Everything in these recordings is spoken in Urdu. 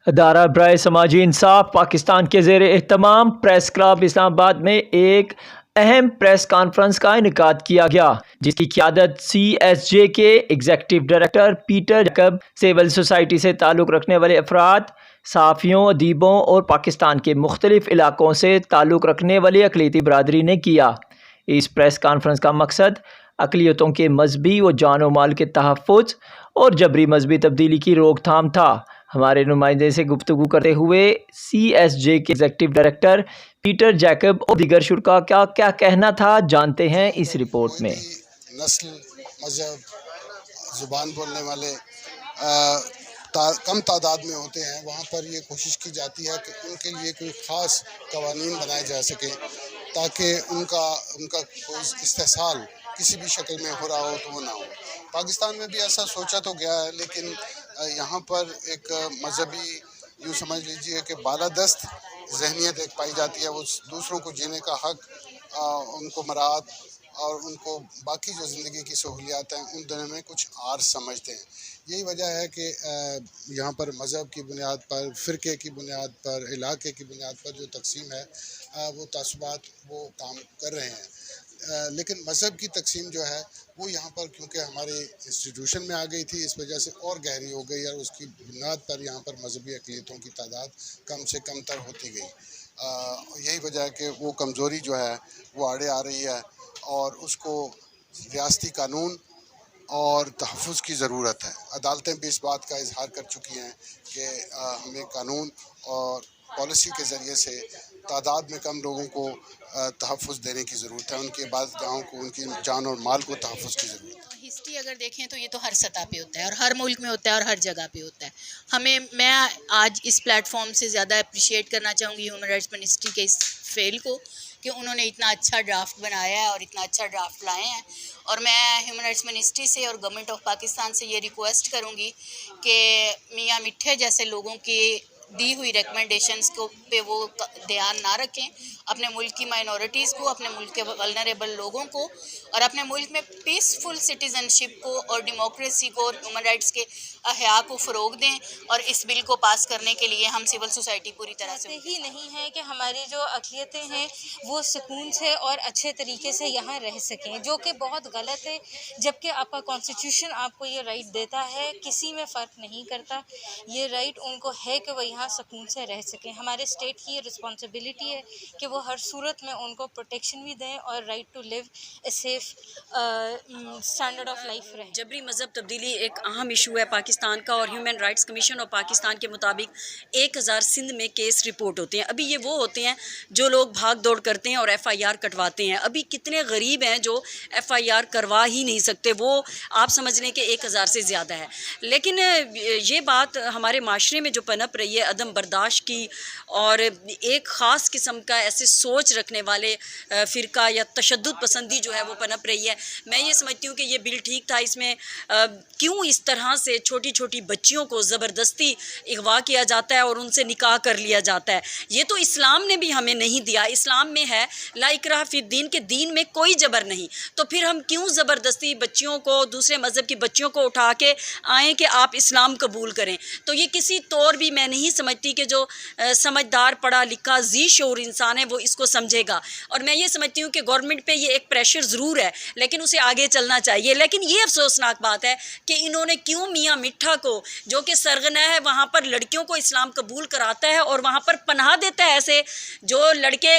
ادارہ برائے سماجی انصاف پاکستان کے زیر اہتمام پریس کلب اسلام آباد میں ایک اہم پریس کانفرنس کا انعقاد کیا گیا، جس کی قیادت CSJ کے executive director Peter Jacob, civil society سے تعلق رکھنے والے افراد، صحافیوں، ادیبوں اور پاکستان کے مختلف علاقوں سے تعلق رکھنے والی اقلیتی برادری نے کیا۔ اس پریس کانفرنس کا مقصد اقلیتوں کے مذہبی و جان و مال کے تحفظ اور جبری مذہبی تبدیلی کی روک تھام تھا۔ ہمارے نمائندے سے گفتگو کرتے ہوئے CSJ کے ایگزیکٹو ڈائریکٹر پیٹر جیکب اور دیگر شرکاء کا کیا کہنا تھا، جانتے ہیں اس رپورٹ میں۔ نسل، مذہب، زبان بولنے والے کم تعداد میں ہوتے ہیں، وہاں پر یہ کوشش کی جاتی ہے کہ ان کے لیے کوئی خاص قوانین بنائے جا سکیں تاکہ ان کا کوئی استحصال کسی بھی شکل میں ہو رہا ہو تو وہ نہ ہو۔ پاکستان میں بھی ایسا سوچا تو گیا ہے، لیکن یہاں پر ایک مذہبی، یوں سمجھ لیجئے کہ بالادست ذہنیت ایک پائی جاتی ہے۔ وہ دوسروں کو جینے کا حق، ان کو مراعات اور ان کو باقی جو زندگی کی سہولیات ہیں ان دونوں میں کچھ اور سمجھتے ہیں۔ یہی وجہ ہے کہ یہاں پر مذہب کی بنیاد پر، فرقے کی بنیاد پر، علاقے کی بنیاد پر جو تقسیم ہے، وہ تعصبات وہ کام کر رہے ہیں۔ لیکن مذہب کی تقسیم جو ہے وہ یہاں پر کیونکہ ہمارے انسٹیٹیوشن میں آ گئی تھی، اس وجہ سے اور گہری ہو گئی، اور اس کی بنیاد پر یہاں پر مذہبی اقلیتوں کی تعداد کم سے کم تر ہوتی گئی۔ یہی وجہ ہے کہ وہ کمزوری جو ہے وہ آڑے آ رہی ہے، اور اس کو ریاستی قانون اور تحفظ کی ضرورت ہے۔ عدالتیں بھی اس بات کا اظہار کر چکی ہیں کہ ہمیں قانون اور پالیسی کے ذریعے سے تعداد میں کم لوگوں کو تحفظ دینے کی ضرورت ہے، ان کی عبادت گاہوں کو، ان کی جان اور مال کو تحفظ کی ضرورت ہے۔ ہسٹری اگر دیکھیں تو یہ تو ہر سطح پہ ہوتا ہے اور ہر ملک میں ہوتا ہے اور ہر جگہ پہ ہوتا ہے۔ میں آج اس پلیٹ فارم سے زیادہ اپریشیٹ کرنا چاہوں گی ہیومن رائٹس منسٹری کے اس فیل کو کہ انہوں نے اتنا اچھا ڈرافٹ بنایا ہے اور اتنا اچھا ڈرافٹ لائے ہیں، اور میں ہیومن رائٹس منسٹری سے اور گورنمنٹ آف پاکستان سے یہ ریکویسٹ کروں گی کہ میاں مٹھے جیسے لوگوں کی دی ہوئی ریکمنڈیشنز کو پہ وہ دھیان نہ رکھیں، اپنے ملک کی مائنورٹیز کو، اپنے ملک کے ولنریبل لوگوں کو، اور اپنے ملک میں پیسفل سٹیزنشپ کو اور ڈیموکریسی کو اور ہیومن رائٹس کے احیاء کو فروغ دیں، اور اس بل کو پاس کرنے کے لیے ہم سول سوسائٹی پوری طرح سے ہی نہیں ہے کہ ہماری جو اقلیتیں ہیں وہ سکون سے اور اچھے طریقے سے یہاں رہ سکیں، جو کہ بہت غلط ہے، جبکہ آپ کا کانسٹیٹیوشن آپ کو یہ رائٹ دیتا ہے، کسی میں فرق نہیں کرتا، یہ رائٹ ان کو ہے کہ وہ یہاں سکون سے رہ سکیں۔ ہمارے اسٹیٹ کی یہ رسپانسبلٹی ہے کہ وہ ہر صورت میں ان کو پروٹیکشن بھی دیں اور right to live a safe standard of life رہیں۔ جبری مذہب تبدیلی ایک اہم ایشو ہے پاکستان کا، اور human rights commission of Pakistan کے مطابق 1000 سندھ میں کیس رپورٹ ہوتے ہیں۔ ابھی یہ وہ ہوتے ہیں جو لوگ بھاگ دوڑ کرتے ہیں اور FIR کٹواتے ہیں۔ ابھی کتنے غریب ہیں جو FIR کروا ہی نہیں سکتے، وہ آپ سمجھ لیں کہ 1000 سے زیادہ ہے۔ لیکن یہ بات ہمارے معاشرے میں جو پنپ رہی ہے عدم برداشت کی، اور ایک خاص قسم کا ایسے سوچ رکھنے والے فرقہ یا تشدد پسندی جو ہے وہ پنپ رہی ہے۔ میں یہ سمجھتی ہوں کہ یہ بل ٹھیک تھا، اس میں کیوں اس طرح سے چھوٹی چھوٹی بچیوں کو زبردستی اغوا کیا جاتا ہے اور ان سے نکاح کر لیا جاتا ہے؟ یہ تو اسلام نے بھی ہمیں نہیں دیا۔ اسلام میں ہے لا اکراہ فی الدین، کے دین میں کوئی جبر نہیں، تو پھر ہم کیوں زبردستی بچیوں کو، دوسرے مذہب کی بچیوں کو اٹھا کے آئیں کہ آپ اسلام قبول کریں؟ تو یہ کسی طور بھی میں نہیں سمجھتی کہ جو سمجھدار پڑھا لکھا ذی شعور انسان ہے وہ اس کو سمجھے گا، اور میں یہ سمجھتی ہوں کہ گورنمنٹ پہ یہ ایک پریشر ضرور ہے، لیکن اسے آگے چلنا چاہیے۔ لیکن یہ افسوسناک بات ہے کہ انہوں نے کیوں میاں مٹھا کو، جو کہ سرغنہ ہے، وہاں پر لڑکیوں کو اسلام قبول کراتا ہے اور وہاں پر پناہ دیتا ہے ایسے جو لڑکے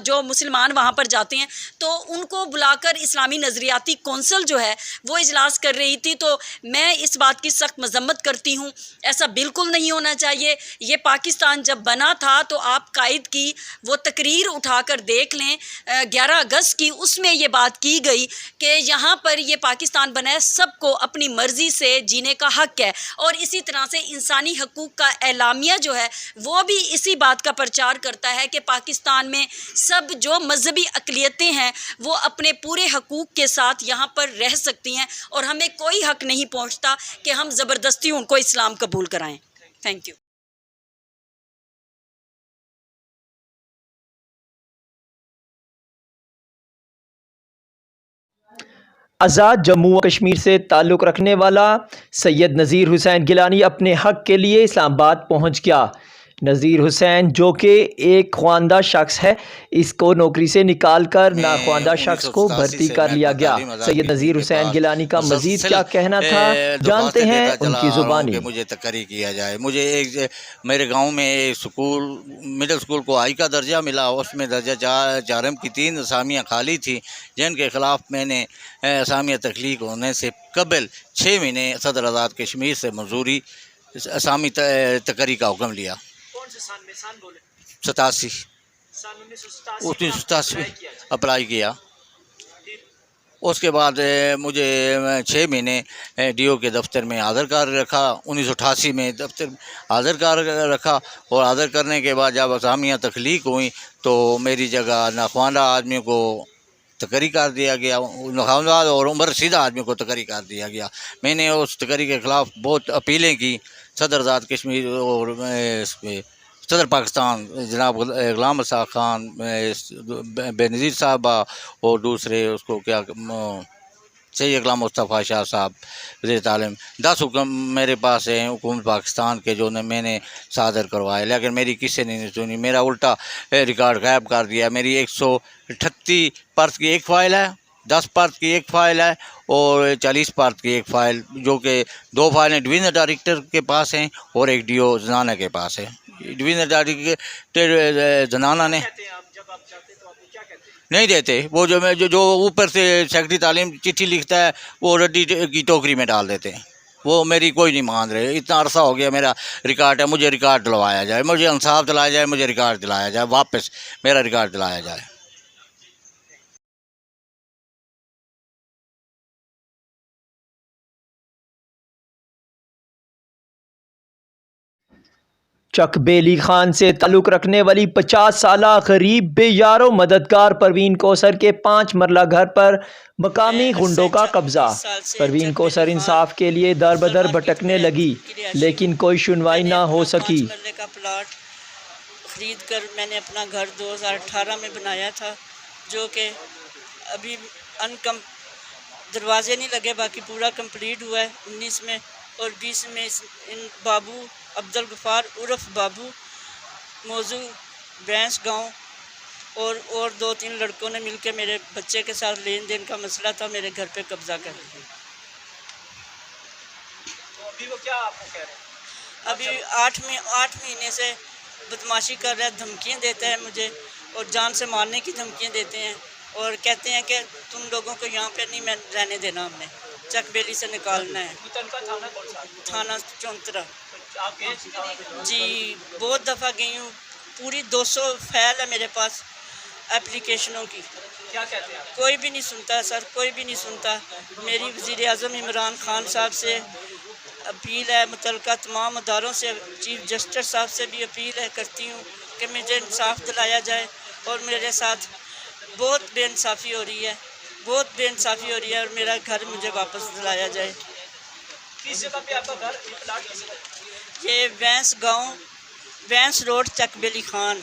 جو مسلمان وہاں پر جاتے ہیں، تو ان کو بلا کر اسلامی نظریاتی کونسل جو ہے وہ اجلاس کر رہی تھی۔ تو میں اس بات کی سخت مذمت کرتی ہوں، ایسا بالکل نہیں ہونا چاہیے۔ یہ پاکستان جب بنا تھا تو آپ قائد کی وہ تقریر اٹھا کر دیکھ لیں 11 اگست کی، اس میں یہ بات کی گئی کہ یہاں پر یہ پاکستان بنا ہے، سب کو اپنی مرضی سے جینے کا حق ہے، اور اسی طرح سے انسانی حقوق کا اعلامیہ جو ہے وہ بھی اسی بات کا پرچار کرتا ہے کہ پاکستان میں سب جو مذہبی اقلیتیں ہیں وہ اپنے پورے حقوق کے ساتھ یہاں پر رہ سکتی ہیں، اور ہمیں کوئی حق نہیں پہنچتا کہ ہم زبردستی ان کو اسلام قبول کرائیں۔ Thank you. آزاد جموں و کشمیر سے تعلق رکھنے والا سید نذیر حسین گیلانی اپنے حق کے لیے اسلام آباد پہنچ گیا۔ نذیر حسین جو کہ ایک خواندہ شخص ہے، اس کو نوکری سے نکال کر ناخواندہ شخص کو بھرتی کر لیا گیا۔ سید نذیر حسین گیلانی کا مزید کیا کہنا تھا، جانتے ہیں ان کی زبانی۔ مجھے تقرری کیا جائے، مجھے ایک میرے گاؤں میں ایک سکول مڈل سکول کو آئی کا درجہ ملا، اس میں درجہ چارم کی 3 اسامیاں خالی تھیں، جن کے خلاف میں نے اسامیاں تخلیق ہونے سے قبل 6 مہینے صدر آزاد کشمیر سے منظوری اسامی تقرری کا حکم لیا۔ 87 1987 میں اپلائی کیا۔ اس کے بعد مجھے 6 مہینے ڈی او کے دفتر میں حاضر کر رکھا، 1988 میں دفتر حاضر کر رکھا، اور حاضر کرنے کے بعد جب اسامیاں تخلیق ہوئیں تو میری جگہ ناخواندہ آدمیوں کو تقرری کر دیا گیا، ناخواندہ اور عمر رسیدہ آدمیوں کو تقرری کر دیا گیا۔ میں نے اس تقرری کے خلاف بہت اپیلیں کی، صدر آزاد کشمیر اور صدر پاکستان جناب غلام رسا خان، بے نظیر صاحبہ، اور دوسرے اس کو کیا سید غلام مصطفیٰ شاہ صاحب وزیر تعلیم، 10 حکم میرے پاس ہیں حکومت پاکستان کے جو میں نے صادر کروائے، لیکن میری کسی نے نہیں سنی، میرا الٹا ریکارڈ غائب کر دیا۔ میری 138 پرت کی ایک فائل ہے، 10 پرت کی ایک فائل ہے، اور 40 پرت کی ایک فائل، جو کہ 2 فائلیں ڈویژنل ڈائریکٹر کے پاس ہیں اور ایک ڈی او زنانہ کے پاس ہے۔ ڈویژنل ڈائریکٹر زنانہ نے نہیں دیتے، وہ جو اوپر سے سیکرٹری تعلیم چٹھی لکھتا ہے وہ رڈی کی ٹوکری میں ڈال دیتے ہیں، وہ میری کوئی نہیں مان رہے۔ اتنا عرصہ ہو گیا میرا ریکارڈ ہے، مجھے ریکارڈ دلوایا جائے، مجھے انصاف دلایا جائے، مجھے ریکارڈ دلایا جائے، واپس میرا ریکارڈ دلایا جائے۔ چک بیلی خان سے تعلق رکھنے والی 50 سالہ غریب بے یار و مددگار پروین کوثر کے 5 مرلہ گھر پر مقامی گنڈوں کا قبضہ۔ پروین کوثر انصاف کے لیے در بدر بھٹکنے لگی، لیکن کوئی سنوائی نہ ہو سکی۔ 5 مرلے کا پلاٹ خرید کر میں نے اپنا گھر 2018 میں بنایا تھا، جو کہ ابھی دروازے نہیں لگے، باقی پورا کمپلیٹ ہوا ہے 19 میں، اور 20 میں ان بابو عبدالغفار عرف بابو موضوع بینس گاؤں اور 2-3 لڑکوں نے مل کے میرے بچے کے ساتھ لین دین کا مسئلہ تھا، میرے گھر پہ قبضہ کر لیا۔ تو ابھی وہ کیا آپ کو کہہ رہے ہیں؟ ابھی 8 مہینے سے بدماشی کر رہا ہے، دھمکیاں دیتا ہے مجھے، اور جان سے مارنے کی دھمکیاں دیتے ہیں، اور کہتے ہیں کہ تم لوگوں کو یہاں پہ نہیں رہنے دینا، ہم نے چک بیلی سے نکالنا ہے۔ تھانہ چونترا۔ جی بہت دفعہ گئی ہوں، پوری 200 فائل ہے میرے پاس اپلیکیشنوں کی۔ کیا کہتے ہیں؟ کوئی بھی نہیں سنتا سر، کوئی بھی نہیں سنتا۔ میری وزیر اعظم عمران خان صاحب سے اپیل ہے، متعلقہ تمام اداروں سے، چیف جسٹس صاحب سے بھی اپیل کرتی ہوں کہ مجھے انصاف دلایا جائے، اور میرے ساتھ بہت بے انصافی ہو رہی ہے، بہت بے انصافی ہو رہی ہے، اور میرا گھر مجھے واپس دلایا جائے۔ کس جگہ پہ آپ کا گھر، یہ پلاٹ کس جگہ؟ یہ وینس گاؤں، وینس روڈ، چک بیلی خان۔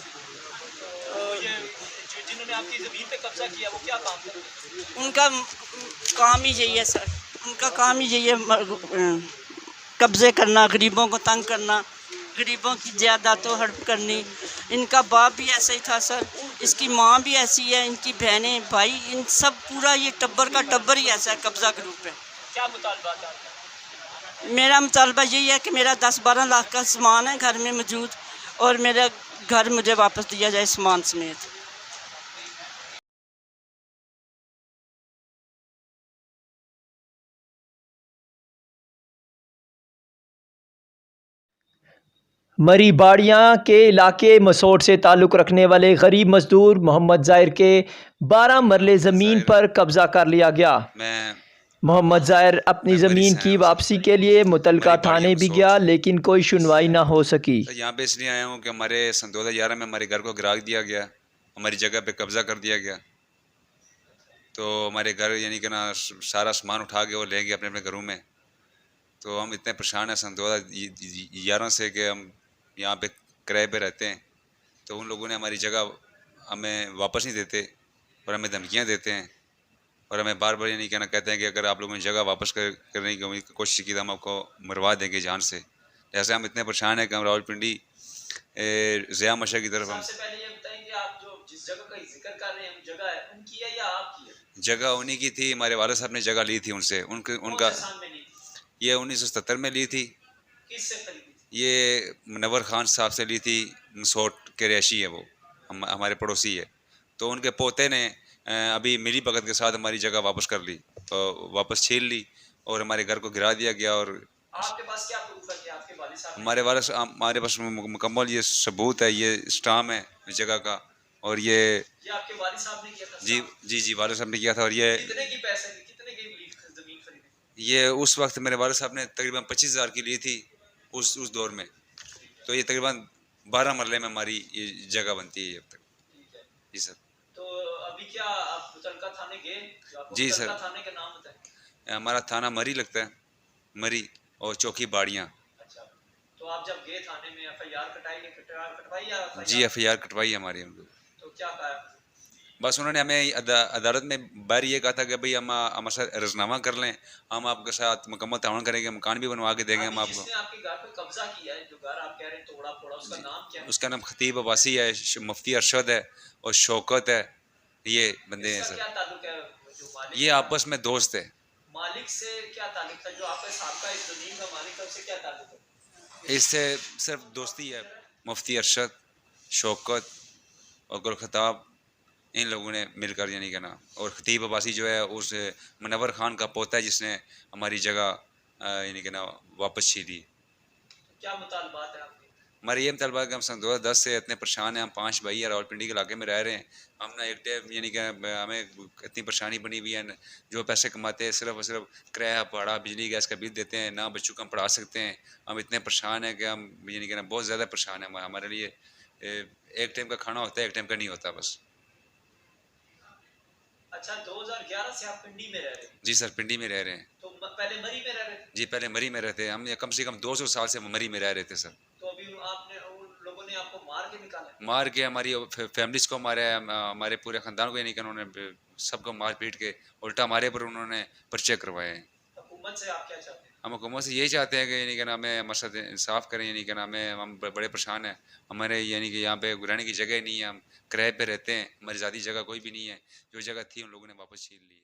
جنہوں نے آپ کی زمین پہ قبضہ کیا وہ کیا کام کرتے ہیں؟ ان کا کام ہی یہی ہے سر، ان کا کام ہی یہی ہے، قبضے کرنا، غریبوں کو تنگ کرنا، غریبوں کی جائیدادوں ہڑپ کرنی۔ ان کا باپ بھی ایسا ہی تھا سر، اس کی ماں بھی ایسی ہے، ان کی بہنیں، بھائی، ان سب پورا یہ ٹبر کا ٹبر ہی ایسا ہے، قبضہ گروپ ہے۔ کیا مطالبات ہیں؟ میرا مطالبہ یہی ہے کہ میرا 10-12 لاکھ کا سامان ہے گھر میں موجود، اور میرا گھر مجھے واپس دیا جائے سامان سمیت۔ مری باڑیاں کے علاقے مسوٹ سے تعلق رکھنے والے غریب مزدور محمد ظاہر کے 12 مرلے زمین پر قبضہ کر لیا گیا۔ محمد ظاہر اپنی زمین کی واپسی کے لیے متعلقہ تھانے بھی گیا، لیکن کوئی سنوائی نہ ہو سکی۔ یہاں پہ اس لیے آیا ہوں کہ ہمارے سن 2011 میں ہمارے گھر کو گرا دیا گیا، ہماری جگہ پہ قبضہ کر دیا گیا، تو ہمارے گھر یعنی کہ نا سارا سامان اٹھا کے وہ لے گئے اپنے اپنے گھروں میں۔ تو ہم اتنے پریشان ہیں سن 2011 سے کہ ہم یہاں پہ کرائے پہ رہتے ہیں، تو ان لوگوں نے ہماری جگہ ہمیں واپس نہیں دیتے اور ہمیں دھمکیاں دیتے ہیں اور ہمیں بار بار یہ نہیں کہنا کہتے ہیں کہ اگر آپ لوگوں نے جگہ واپس کرنے کی کوشش کی تو ہم آپ کو مروا دیں گے جان سے. جیسے ہم اتنے پریشان ہیں کہ ہم راولپنڈی ضیاء مشرق کی طرف ہم. سب سے پہلے یہ بتائیں کہ آپ جو جس جگہ کا ذکر کر رہے ہیں جگہ ہے ان کی ہے یا آپ کی ہے؟ جگہ انہیں کی تھی, ہمارے والد صاحب نے جگہ لی تھی ان سے. ان کا کون سے سال میں لی تھی؟ یہ 1970 میں لی تھی. کس سے خریدی تھی؟ یہ منور خان صاحب سے لی تھی. مسوٹ کے رہائشی ہے وہ, ہمارے پڑوسی ہے. تو ان کے پوتے نے ابھی ملی بھگت کے ساتھ ہماری جگہ واپس کر لی, واپس چھین لی اور ہمارے گھر کو گرا دیا گیا. اور آپ کے پاس کیا پروف ہے کہ آپ کے والد صاحب نے؟ ہمارے پاس مکمل یہ ثبوت ہے, یہ اسٹام ہے اس جگہ کا. اور یہ آپ کے والد صاحب نے کیا تھا؟ جی والد صاحب نے کیا تھا. اور یہ کتنے کی پیسے کتنے کی زمین خریدی؟ یہ اس وقت میرے والد صاحب نے تقریباً 25,000 کی لی تھی اس دور میں. تو یہ تقریباً 12 مرلے میں ہماری یہ جگہ بنتی ہے اب تک. جی سر. تو ابھی کیا آپ متعلقہ تھانے گئے؟ جی سر. تھانے کا نام بتائیں. ہمارا تھانہ مری لگتا ہے, مری, اور چوکی باڑیاں. اچھا, تو آپ جب گئے تھانے میں ایف آئی آر کٹوائی یا جی ایف آئی آر کٹوائی ہماری ہم لوگ. تو کیا کہا؟ بس انہوں نے ہمیں عدالت میں باہر یہ کہا تھا کہ بھئی ہم ہمارے ساتھ رضنامہ کر لیں, ہم آپ کے ساتھ مکمل تعاون کریں گے, مکان بھی بنوا کے دیں گے ہم آپ کو. جس نے آپ کے گھر پہ قبضہ کیا ہے, جو گھر آپ کہہ رہے ہیں توڑا پھوڑا, اس کا نام کیا ہے؟ اس کا نام خطیب عباسی ہے, مفتی ارشد ہے اور شوکت ہے. یہ بندے ہیں سر. کیا تعلق ہے جو مالک؟ یہ آپس میں دوست ہے. مالک سے کیا تعلق تھا جو آپ کے سابقہ اس زمین کا مالک تھا, اس سے کیا تعلق ہے؟ اس سے صرف دوستی ہے. مفتی ارشد, شوکت اور گل خطاب, ان لوگوں نے مل کر یعنی کہ نا. اور خطیب عباسی جو ہے اس منور خان کا پوتا ہے جس نے ہماری جگہ یعنی کہ نا واپس چھینی. کیا مطالبات ہیں آپ کے؟ ہمارا یہ مطالبہ ہے کہ ہم سن 2010 سے اتنے پریشان ہیں. ہم 5 بھائی ہیں, راولپنڈی کے علاقے میں رہ رہے ہیں. ہم نا ایک ٹائم یعنی کہ ہمیں اتنی پریشانی بنی ہوئی ہے, جو پیسے کماتے ہیں صرف اور صرف کرایہ بھاڑا بجلی گیس کا بل دیتے ہیں, نہ بچوں کو ہم پڑھا سکتے ہیں. ہم اتنے پریشان ہیں کہ ہم یعنی کہ نا بہت زیادہ پریشان ہیں. ہمارے لیے ایک ٹائم کا کھانا ہوتا ہے, ایک ٹائم کا نہیں ہوتا بس. اچھا, 2011 سے آپ پنڈی میں رہ رہے ہیں؟ جی سر, پنڈی میں رہ رہے ہیں. تو پہلے مری میں رہ رہے تھے؟ جی پہلے مری میں رہتے ہیں ہم. کم سے کم 200 سال سے مری میں رہ رہے تھے سر. تو ابھی آپ نے ان لوگوں نے آپ کو مار کے نکالا؟ مار کے ہماری فیملیز کو مارا ہے, ہمارے پورے خاندان کو, یعنی کہ انہوں نے سب کو مار پیٹ کے الٹا ہمارے پر انہوں نے پرچے کروائے ہیں. حکومت سے آپ کیا چاہتے ہیں؟ ہم حکومت سے یہی چاہتے ہیں کہ یعنی کہ ہمیں ہمارے ساتھ انصاف کریں. یعنی کہ ہم بڑے پریشان ہیں. ہمارے یعنی کہ یہاں پہ رہنے کی جگہ نہیں ہے, ہم کرائے پہ رہتے ہیں. ہماری ذاتی جگہ کوئی بھی نہیں ہے. جو جگہ تھی ان لوگوں نے واپس چھین لی ہے.